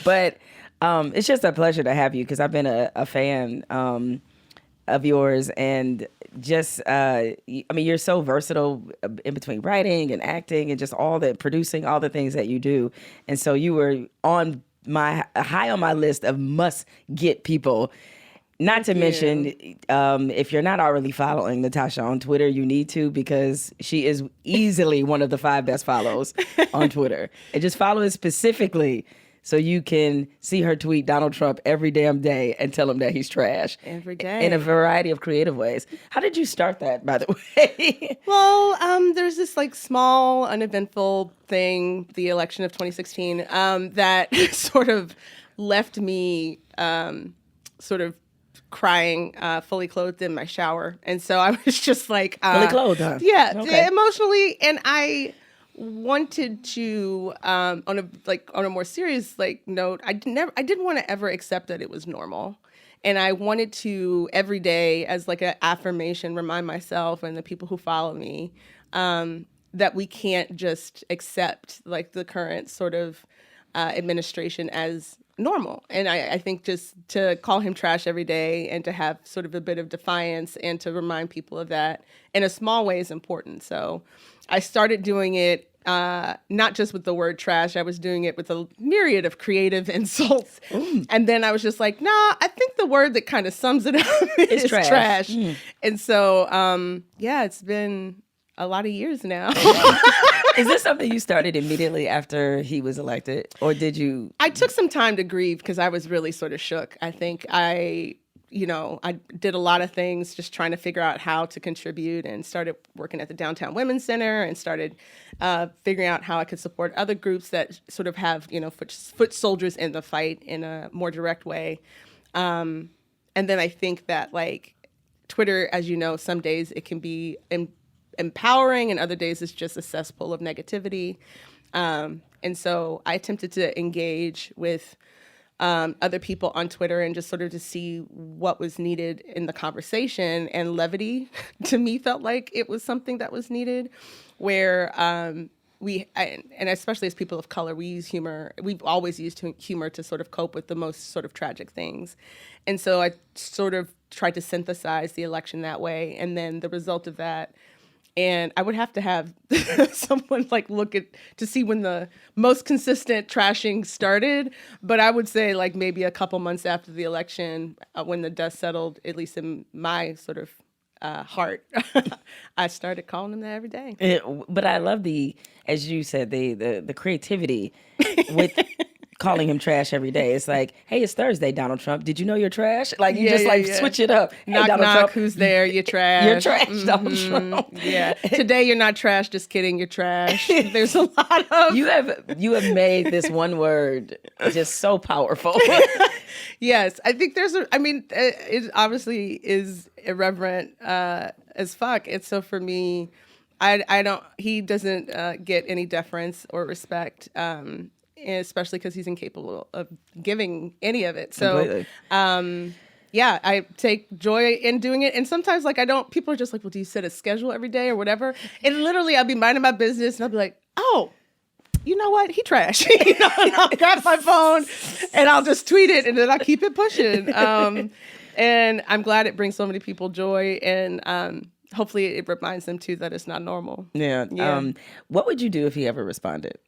But it's just a pleasure to have you because I've been a fan of yours and just I mean you're so versatile in between writing and acting and just all the producing all the things that you do, and so you were on my high on my list of must get people. Not to mention, if you're not already following Natasha on Twitter, you need to because she is easily one of the 5 best follows on Twitter. And just follow it specifically so you can see her tweet Donald Trump every damn day and tell him that he's trash. Every day. In a variety of creative ways. How did you start that, by the way? Well, there's this like small, uneventful thing, the election of 2016, that sort of left me sort of crying fully clothed in my shower. And so I was just like... Fully clothed, huh? Yeah, Okay. emotionally. And I wanted to, on a more serious note, I didn't want to ever accept that it was normal. And I wanted to every day as like an affirmation remind myself and the people who follow me that we can't just accept like the current sort of administration as normal. And I think just to call him trash every day and to have sort of a bit of defiance and to remind people of that in a small way is important. So I started doing it not just with the word trash. I was doing it with a myriad of creative insults. And then I was just like, nah, I think the word that kind of sums it up is trash. And so, yeah, it's been a lot of years now. Is this something you started immediately after he was elected? Or did you... I took some time to grieve because I was really sort of shook. I think I did a lot of things just trying to figure out how to contribute and started working at the Downtown Women's Center and started figuring out how I could support other groups that sort of have, foot soldiers in the fight in a more direct way. And then I think that like Twitter, as you know, some days it can be empowering and other days it's just a cesspool of negativity. And so I attempted to engage with other people on Twitter and just sort of to see what was needed in the conversation. And levity to me felt like it was something that was needed where and especially as people of color, we use humor. We've always used humor to sort of cope with the most sort of tragic things. And so I sort of tried to synthesize the election that way. And then the result of that, and I would have to have someone like look at to see when the most consistent trashing started. But I would say like maybe a couple months after the election, when the dust settled, at least in my sort of heart, I started calling him that every day. But I love as you said, the creativity with calling him trash every day. It's like, hey, it's Thursday, Donald Trump. Did you know you're trash? Like you switch it up. Hey, knock, Donald knock, Trump. who's there? You're trash. You're trash, Donald Trump. Yeah. Today you're not trash, just kidding, you're trash. There's a lot of... You have made this one word just so powerful. Yes. I think it obviously is irreverent as fuck. And so for me, he doesn't get any deference or respect. Especially because he's incapable of giving any of it. So, yeah, I take joy in doing it. And sometimes, people are just like, well, do you set a schedule every day or whatever? And literally, I'll be minding my business and I'll be like, oh, you know what? He trash. And I'll grab my phone and I'll just tweet it and then I'll keep it pushing. And I'm glad it brings so many people joy. And hopefully it reminds them, too, that it's not normal. Yeah. What would you do if he ever responded?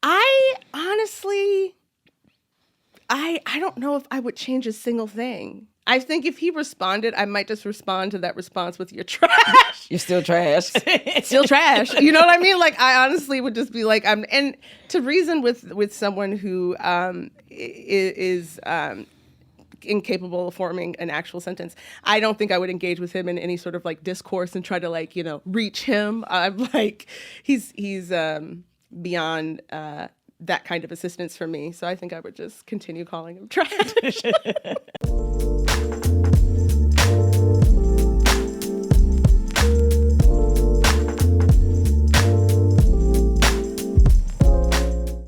I honestly, I don't know if I would change a single thing. I think if he responded, I might just respond to that response with "you're trash." You're still trash. Still trash. You know what I mean? Like I honestly would just be like, and to reason with someone who is incapable of forming an actual sentence, I don't think I would engage with him in any sort of like discourse and try to reach him. I'm like, he's beyond that kind of assistance for me. So I think I would just continue calling him trash.